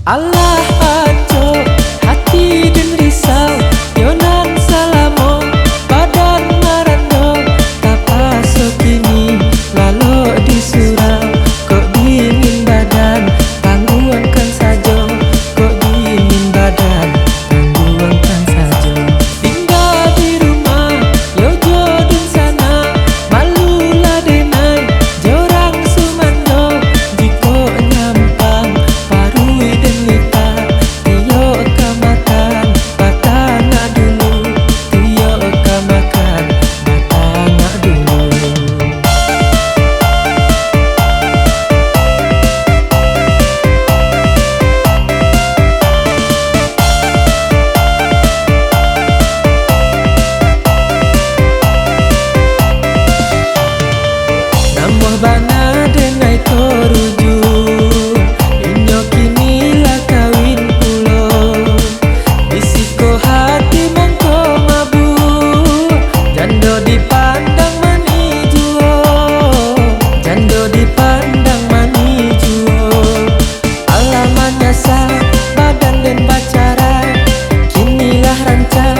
Allah aco hati dan risau yonan salamo badan marando tapaso kini lalu di surau kok dingin badan tangguangkan saja kok dingin badan tangguangkan saja tinggal di rumah yo jodun sana malulah denai jorang sumando jiko nyampang parui dan lita tiyo kamakan batana dulu tiyo kamakan batana dulu. Namuh bana dengai koruju inyo kini lah kawin pulo bisiko hati mangko mabu jando dipandang mani juo jando dipandang mani juo alaman nyasa badan dan pacaran kinilah rancang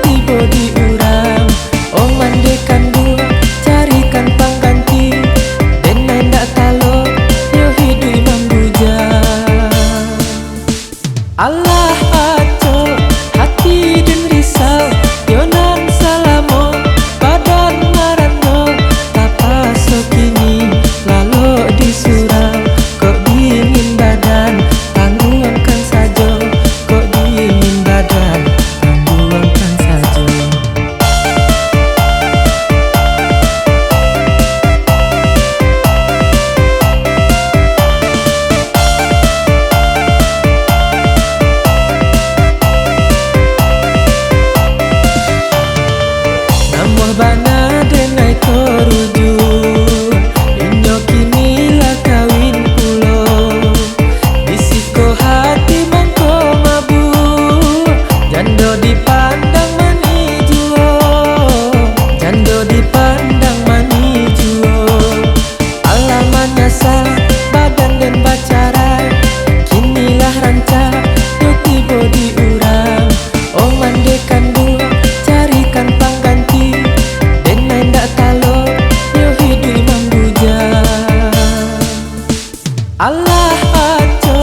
tiba diurang oh mandekan dua carikan pangganti denai ndak talo yo hidup imam bujang. Allah aco hati dan risau yonan salamo badan marando tapaso kini lalu di surau kok dingin badan tangguangkan saja kok dingin badan tangguangkan saja. Namuh bana denai koruju inyo kini lah kawin pulo bisiko hati mangko mabu jando dipandang mani juo jando dipandang mani juo alaman nyasa badan dan pacaran kinilah rancang yo tiba diurang oh mandekan dua carikan pangganti denai ndak talo yo hidup imam bujang. Allah aco